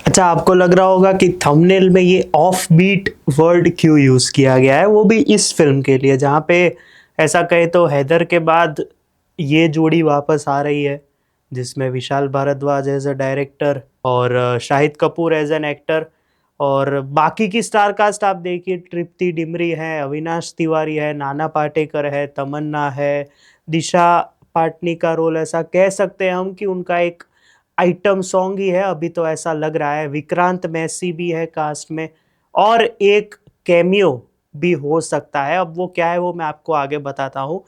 अच्छा, आपको लग रहा होगा कि थंबनेल में ये ऑफ बीट वर्ड क्यों यूज़ किया गया है, वो भी इस फिल्म के लिए, जहाँ पे ऐसा कहे तो हैदर के बाद ये जोड़ी वापस आ रही है, जिसमें Vishal Bhardwaj as a director और Shahid Kapoor as an actor. और बाकी की स्टार कास्ट आप देखिए, तृप्ति डिमरी है, अविनाश तिवारी है, नाना पाटेकर है, तमन्ना है, दिशा पाटनी का रोल ऐसा कह सकते हैं हम कि उनका एक आइटम सॉन्ग ही है अभी, तो ऐसा लग रहा है। विक्रांत मैसी भी है कास्ट में, और एक कैमियो भी हो सकता है। अब वो क्या है वो मैं आपको आगे बताता हूँ।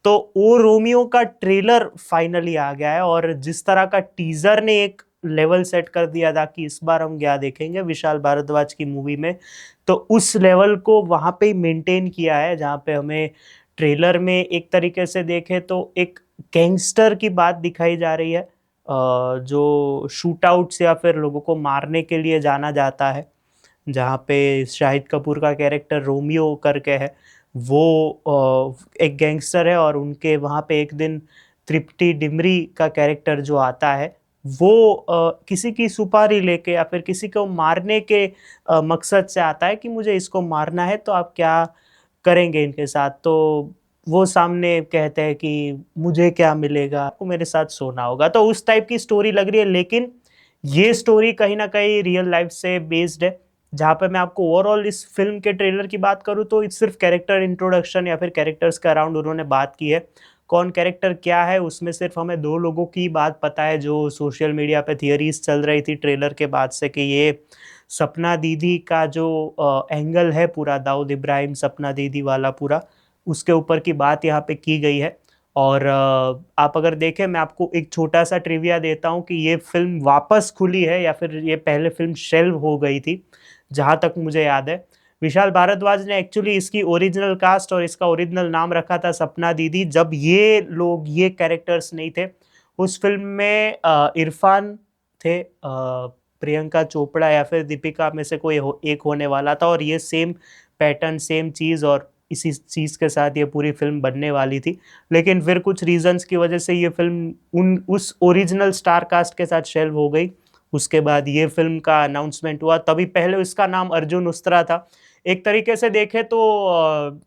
तो ओ रोमियो का ट्रेलर फाइनली आ गया है, और जिस तरह का टीजर ने एक लेवल सेट कर दिया था कि इस बार हम क्या देखेंगे विशाल भारद्वाज की मूवी में, तो उस लेवल को वहां पे ही मेंटेन किया है, जहाँ पे हमें ट्रेलर में एक तरीके से देखें तो एक गैंगस्टर की बात दिखाई जा रही है, जो शूट आउट्स या फिर लोगों को मारने के लिए जाना जाता है, जहाँ पे शाहिद कपूर का कैरेक्टर रोमियो करके है। वो एक गैंगस्टर है, और उनके वहाँ पे एक दिन तृप्ति डिमरी का कैरेक्टर जो आता है, वो किसी की सुपारी लेके या फिर किसी को मारने के मकसद से आता है कि मुझे इसको मारना है, तो आप क्या करेंगे इनके साथ। तो वो सामने कहते हैं कि मुझे क्या मिलेगा, आपको मेरे साथ सोना होगा। तो उस टाइप की स्टोरी लग रही है, लेकिन ये स्टोरी कहीं ना कहीं रियल लाइफ से बेस्ड है। जहाँ पे मैं आपको ओवरऑल इस फिल्म के ट्रेलर की बात करूँ तो सिर्फ कैरेक्टर इंट्रोडक्शन या फिर कैरेक्टर्स के अराउंड उन्होंने बात की है। कौन कैरेक्टर क्या है उसमें सिर्फ हमें दो लोगों की बात पता है, जो सोशल मीडिया पे थियरीज चल रही थी ट्रेलर के बाद से, कि ये सपना दीदी का जो एंगल है पूरा, दाऊद इब्राहिम सपना दीदी वाला पूरा, उसके ऊपर की बात यहाँ पे की गई है। और आप अगर देखें, मैं आपको एक छोटा सा ट्रिविया देता हूँ कि ये फिल्म वापस खुली है या फिर ये पहले फिल्म शेल्व हो गई थी, जहाँ तक मुझे याद है। विशाल भारद्वाज ने एक्चुअली इसकी ओरिजिनल कास्ट और इसका ओरिजिनल नाम रखा था सपना दीदी, जब ये लोग ये कैरेक्टर्स नहीं थे। उस फिल्म में इरफान थे, प्रियंका चोपड़ा या फिर दीपिका में से कोई एक होने वाला था, और ये सेम पैटर्न सेम चीज़ और इसी चीज़ के साथ ये पूरी फिल्म बनने वाली थी। लेकिन फिर कुछ रीजंस की वजह से ये फिल्म उस ओरिजिनल स्टार कास्ट के साथ शेल्व हो गई। उसके बाद ये फिल्म का अनाउंसमेंट हुआ, तभी पहले इसका नाम अर्जुन उस्तरा था। एक तरीके से देखें तो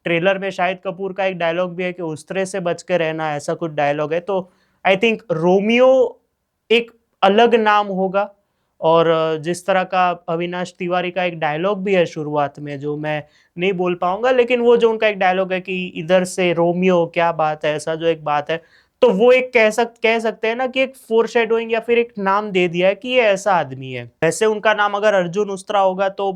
ट्रेलर में शाहिद कपूर का एक डायलॉग भी है कि उस्तरे से बच के रहना, ऐसा कुछ डायलॉग है। तो आई थिंक रोमियो एक अलग नाम होगा। और जिस तरह का अविनाश तिवारी का एक डायलॉग भी है शुरुआत में, जो मैं नहीं बोल पाऊंगा, लेकिन वो जो उनका एक डायलॉग है कि इधर से रोमियो क्या बात है, ऐसा जो एक बात है, तो वो एक कह सकते हैं ना कि एक फोरशैडोइंग या फिर एक नाम दे दिया है कि ये ऐसा आदमी है। वैसे उनका नाम अगर अर्जुन उस्त्रा होगा तो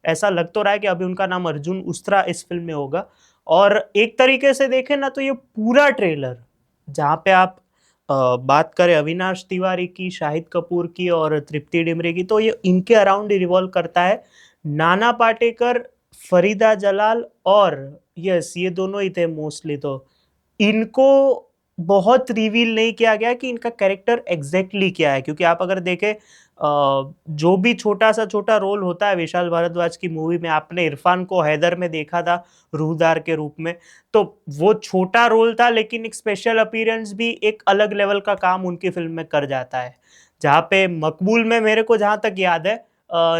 ऐसा लग तो रहा है कि अभी उनका नाम अर्जुन उस्त्रा इस फिल्म में होगा। और एक तरीके से देखें ना तो ये पूरा ट्रेलर, जहाँ पे आप बात करें अविनाश तिवारी की, शाहिद कपूर की और तृप्ति डिमरी की, तो ये इनके अराउंड रिवॉल्व करता है। नाना पाटेकर, फरीदा जलाल और यस, ये दोनों ही थे मोस्टली। तो इनको बहुत रिवील नहीं किया गया कि इनका कैरेक्टर एग्जैक्टली क्या है, क्योंकि आप अगर देखें जो भी छोटा सा छोटा रोल होता है विशाल भारद्वाज की मूवी में, आपने इरफान को हैदर में देखा था रूहदार के रूप में, तो वो छोटा रोल था, लेकिन एक स्पेशल अपीयरेंस भी एक अलग लेवल का काम उनकी फिल्म में कर जाता है। जहाँ पे मकबूल में मेरे को जहाँ तक याद है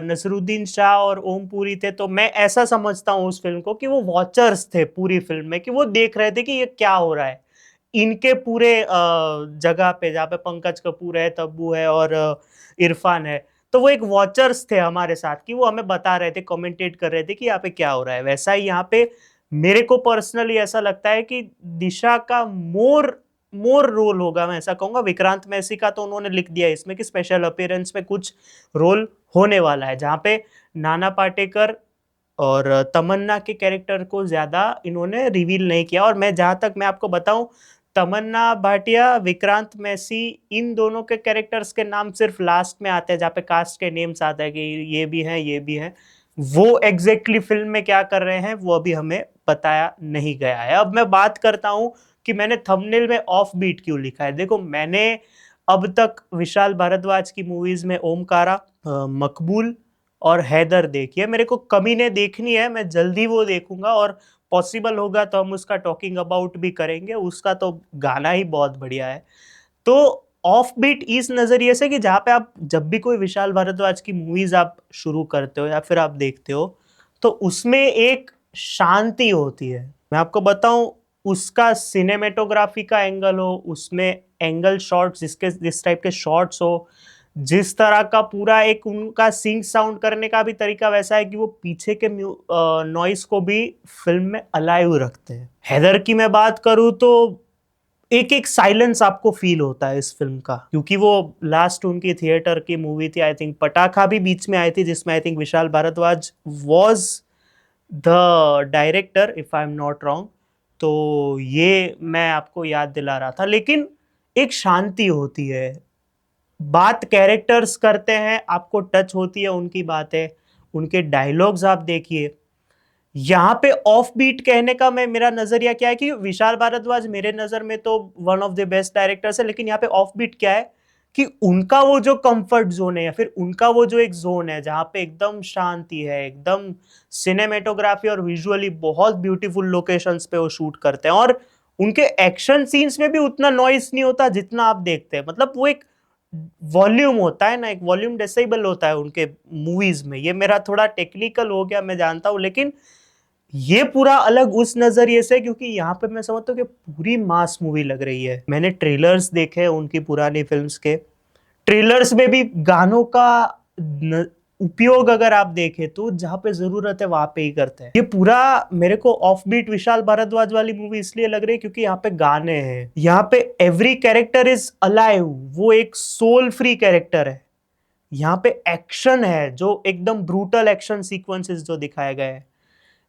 नसरुद्दीन शाह और ओम पुरी थे, तो मैं ऐसा समझता हूँ उस फिल्म को कि वो वॉचर्स थे पूरी फिल्म में, कि वो देख रहे थे कि ये क्या हो रहा है इनके पूरे जगह पे, जहाँ पे पंकज कपूर है, तब्बू है और इरफान है। तो वो एक वॉचर्स थे हमारे साथ, कि वो हमें बता रहे थे, कमेंटेट कर रहे थे कि यहाँ पे क्या हो रहा है। वैसा ही यहाँ पे मेरे को पर्सनली ऐसा लगता है कि दिशा का मोर मोर रोल होगा, मैं ऐसा कहूंगा। विक्रांत मैसी का तो उन्होंने लिख दिया इसमें कि स्पेशल अपीयरेंस में कुछ रोल होने वाला है, जहाँ पे नाना पाटेकर और तमन्ना के कैरेक्टर को ज्यादा इन्होंने रिवील नहीं किया। और मैं जहां तक मैं आपको बताऊं, तमन्ना भाटिया, विक्रांत मैसी, इन दोनों के कैरेक्टर्स के नाम सिर्फ लास्ट में आते हैं, जहाँ पे कास्ट के नेम्स आते हैं कि ये भी हैं ये भी हैं। वो एग्जैक्टली फिल्म में क्या कर रहे हैं वो अभी हमें बताया नहीं गया है। अब मैं बात करता हूं कि मैंने थंबनेल में ऑफ बीट क्यों लिखा है। देखो, मैंने अब तक विशाल भारद्वाज की मूवीज में ओमकारा, मकबूल और हैदर देखी है। मेरे को कमीने देखनी है, मैं जल्दी वो देखूंगा, और पॉसिबल होगा तो हम उसका टॉकिंग अबाउट भी करेंगे। उसका तो गाना ही बहुत बढ़िया है। तो ऑफ बीट इस नजरिए से कि जहाँ पे आप जब भी कोई विशाल भारद्वाज की मूवीज आप शुरू करते हो या फिर आप देखते हो तो उसमें एक शांति होती है। मैं आपको बताऊं, उसका सिनेमेटोग्राफी का एंगल हो, उसमें एंगल शॉट्स जिसके जिस टाइप के शॉट्स हो, जिस तरह का पूरा एक उनका सिंक साउंड करने का भी तरीका वैसा है कि वो पीछे के नॉइस को भी फिल्म में अलाइव रखते हैं। हैदर की मैं बात करूं तो एक एक साइलेंस आपको फील होता है इस फिल्म का, क्योंकि वो लास्ट उनकी थिएटर की मूवी थी। आई थिंक पटाखा भी बीच में आई थी जिसमें I think Vishal Bhardwaj was the director if I am not wrong. तो ये मैं आपको याद दिला रहा था। लेकिन एक शांति होती है, बात कैरेक्टर्स करते हैं, आपको टच होती है उनकी बातें, उनके डायलॉग्स आप देखिए। यहाँ पे ऑफ बीट कहने का मैं मेरा नजरिया क्या है कि विशाल भारद्वाज मेरे नजर में तो one of the best directors है, लेकिन यहाँ पे ऑफ बीट क्या है कि उनका वो जो कंफर्ट जोन है या फिर उनका वो जो एक जोन है जहाँ पे एकदम शांति है, एकदम सिनेमेटोग्राफी और विजुअली बहुत ब्यूटीफुल लोकेशंस पे वो शूट करते हैं, और उनके एक्शन सीन्स में भी उतना नॉइस नहीं होता जितना आप देखते हैं। मतलब वो एक वॉल्यूम होता है ना, एक वॉल्यूम डेसिबल होता है उनके मूवीज में। ये मेरा थोड़ा टेक्निकल हो गया, मैं जानता हूं, लेकिन ये पूरा अलग उस नजरिए से क्योंकि यहाँ पे मैं समझता हूँ कि पूरी मास मूवी लग रही है। मैंने ट्रेलर्स देखे उनकी पुरानी फिल्म्स के, ट्रेलर्स में भी गानों का उपयोग अगर आप देखें तो जहां पे जरूरत है वहां पे ही करते हैं। ये पूरा मेरे को ऑफ बीट विशाल भारद्वाज वाली मूवी इसलिए लग रही है क्योंकि यहाँ पे गाने हैं, यहाँ पे एवरी कैरेक्टर इज अलाइव, वो एक सोल फ्री कैरेक्टर है। यहाँ पे एक्शन है जो एकदम ब्रूटल एक्शन सीक्वेंसेस जो दिखाए गए हैं।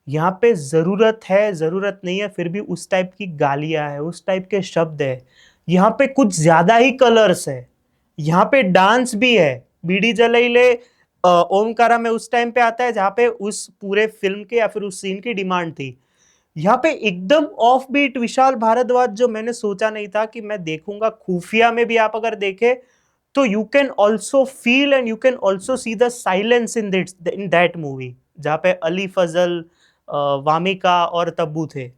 यहाँ पे जरूरत है, जरूरत नहीं है, फिर भी उस टाइप की गालियां है, उस टाइप के शब्द है। यहाँ पे कुछ ज्यादा ही कलर्स है। यहाँ पे डांस भी है। बीडी जलैले ओमकारा में उस टाइम पे आता है जहाँ पे उस पूरे फिल्म के या फिर उस सीन की डिमांड थी। यहाँ पे एकदम ऑफ बीट विशाल भारद्वाज जो मैंने सोचा नहीं था कि मैं देखूंगा। खुफिया में भी आप अगर देखें तो you can also feel and you can also see the silence in that movie, जहाँ पे अली फजल, वामिका और तब्बू थे।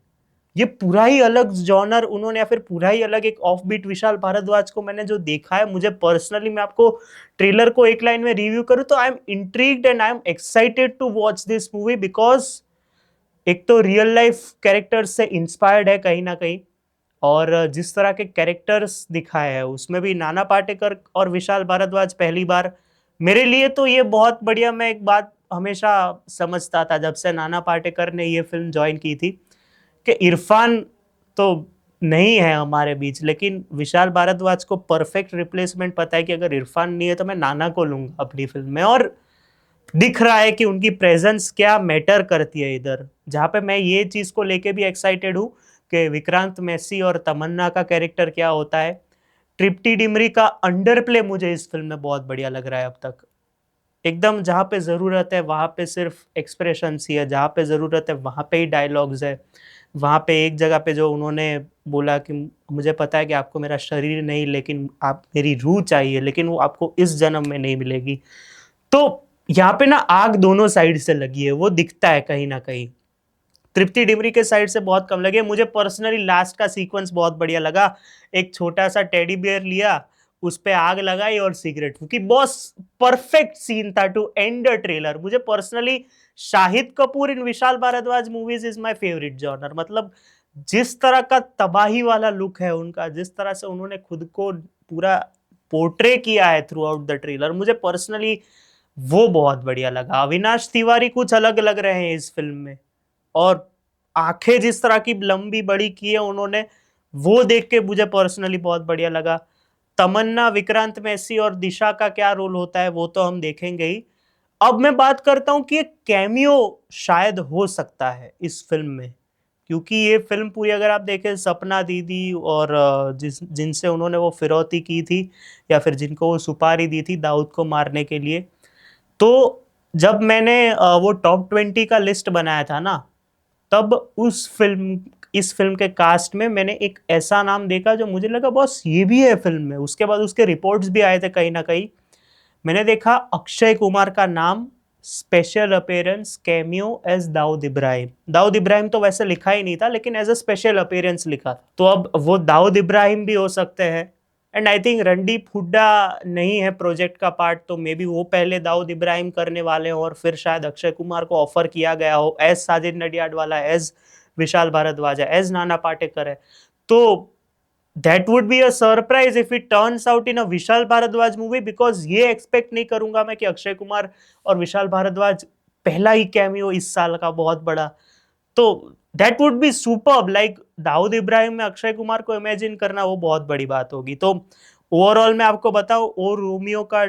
ये पूरा ही अलग जॉनर उन्होंने, या फिर पूरा ही अलग एक ऑफ बीट विशाल भारद्वाज को मैंने जो देखा है, मुझे पर्सनली, मैं आपको ट्रेलर को एक लाइन में रिव्यू करूं तो I am intrigued and I am excited to watch this movie, because एक तो रियल लाइफ कैरेक्टर्स से इंस्पायर्ड है कहीं ना कहीं, और जिस तरह के कैरेक्टर्स दिखाए हैं उसमें भी नाना पाटेकर और विशाल भारद्वाज पहली बार, मेरे लिए तो ये बहुत बढ़िया। मैं एक बात हमेशा समझता था जब से नाना पाटेकर ने ये फिल्म ज्वाइन की थी कि इरफान तो नहीं है हमारे बीच, लेकिन विशाल भारद्वाज को परफेक्ट रिप्लेसमेंट पता है कि अगर इरफान नहीं है तो मैं नाना को लूंगा अपनी फिल्म में। और दिख रहा है कि उनकी प्रेजेंस क्या मैटर करती है इधर, जहां पे मैं ये चीज को लेके भी एक्साइटेड हूँ कि विक्रांत मैसी और तमन्ना का कैरेक्टर क्या होता है। तृप्ति डिमरी का अंडर प्ले मुझे इस फिल्म में बहुत बढ़िया लग रहा है अब तक। एकदम जहाँ पे ज़रूरत है वहाँ पे सिर्फ एक्सप्रेशंस ही है, जहाँ पे ज़रूरत है वहाँ पे ही डायलॉग्स है। वहाँ पे एक जगह पे जो उन्होंने बोला कि मुझे पता है कि आपको मेरा शरीर नहीं लेकिन आप मेरी रूह चाहिए, लेकिन वो आपको इस जन्म में नहीं मिलेगी। तो यहाँ पे ना आग दोनों साइड से लगी है, वो दिखता है कहीं ना कहीं। तृप्ति डिमरी के साइड से बहुत कम लगे। मुझे पर्सनली लास्ट का सीक्वेंस बहुत बढ़िया लगा। एक छोटा सा टेडी बियर लिया, उस पे आग लगाई और सिगरेट फूकी, बॉस परफेक्ट सीन था टू एंड द ट्रेलर। मुझे personally Shahid Kapoor in Vishal Bhardwaj movies is my favourite genre. मतलब जिस तरह का तबाही वाला लुक है उनका, जिस तरह से उन्होंने खुद को पूरा पोर्ट्रे किया है थ्रू आउट द ट्रेलर, मुझे पर्सनली वो बहुत बढ़िया लगा। अविनाश तिवारी कुछ अलग लग रहे हैं इस फिल्म में, और आंखें जिस तरह की लंबी बड़ी की है उन्होंने, वो देख के मुझे पर्सनली बहुत बढ़िया लगा। तमन्ना, विक्रांत मैसी और दिशा का क्या रोल होता है वो तो हम देखेंगे ही। अब मैं बात करता हूं कि एक कैमियो शायद हो सकता है इस फिल्म में, क्योंकि ये फिल्म पूरी अगर आप देखें, सपना दीदी और जिनसे उन्होंने वो फिरौती की थी या फिर जिनको वो सुपारी दी थी दाऊद को मारने के लिए, तो जब मैंने वो टॉप 20 का लिस्ट बनाया था ना, तब इस फिल्म के कास्ट में मैंने एक ऐसा नाम देखा जो मुझे लगा बॉस ये भी है फिल्म में। उसके बाद उसके रिपोर्ट्स भी आए थे कहीं ना कहीं। मैंने देखा अक्षय कुमार का नाम, special appearance cameo as Dawood Ibrahim. Dawood Ibrahim तो वैसे लिखा ही नहीं था, लेकिन एज अ स्पेशल अपीयरेंस लिखा था। तो अब वो दाऊद इब्राहिम भी हो सकते हैं, and I think Randeep Hooda नहीं है प्रोजेक्ट का पार्ट, तो मे बी वो पहले दाऊद इब्राहिम करने वाले हो और फिर शायद अक्षय कुमार को ऑफर किया गया हो as Sajid Nadiadwala, as Vishal Bhardwaj, as Nana Patekar है। तो that would be a surprise if it turns out in a Vishal Bhardwaj movie, because ये एक्सपेक्ट नहीं करूंगा मैं कि अक्षय कुमार और विशाल भारद्वाज पहला ही कैमियो इस साल का बहुत बड़ा, तो that would be superb. Like Dawood Ibrahim में अक्षय कुमार को इमेजिन करना वो बहुत बड़ी बात होगी। तो ओवरऑल मैं आपको बताऊं, ओ रोमियो का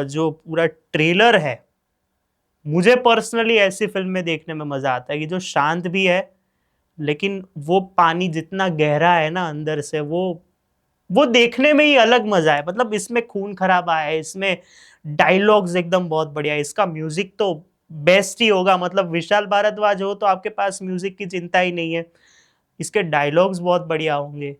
जो पूरा ट्रेलर है, मुझे पर्सनली ऐसी फिल्म में देखने में मजा आता है कि जो शांत भी है, लेकिन वो पानी जितना गहरा है ना अंदर से, वो देखने में ही अलग मजा है। मतलब इसमें खून खराबा है, इसमें डायलॉग्स एकदम बहुत बढ़िया है, इसका म्यूजिक तो बेस्ट ही होगा। मतलब विशाल भारद्वाज हो तो आपके पास म्यूजिक की चिंता ही नहीं है, इसके डायलॉग्स बहुत बढ़िया होंगे।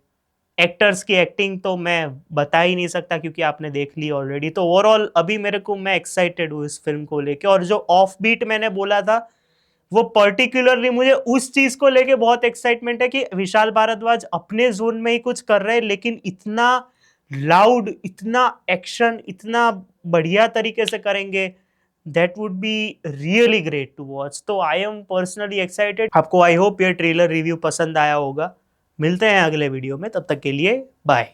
एक्टर्स की एक्टिंग तो मैं बता ही नहीं सकता क्योंकि आपने देख ली ऑलरेडी। तो ओवरऑल अभी मेरे को, मैं एक्साइटेड हूँ इस फिल्म को लेके। और जो ऑफ बीट मैंने बोला था, वो पर्टिकुलरली मुझे उस चीज को लेके बहुत एक्साइटमेंट है कि विशाल भारद्वाज अपने जोन में ही कुछ कर रहे हैं, लेकिन इतना लाउड, इतना एक्शन, इतना बढ़िया तरीके से करेंगे, that would be really great to watch. तो आई एम पर्सनली एक्साइटेड। आपको आई होप ये ट्रेलर रिव्यू पसंद आया होगा। मिलते हैं अगले वीडियो में, तब तक के लिए बाय।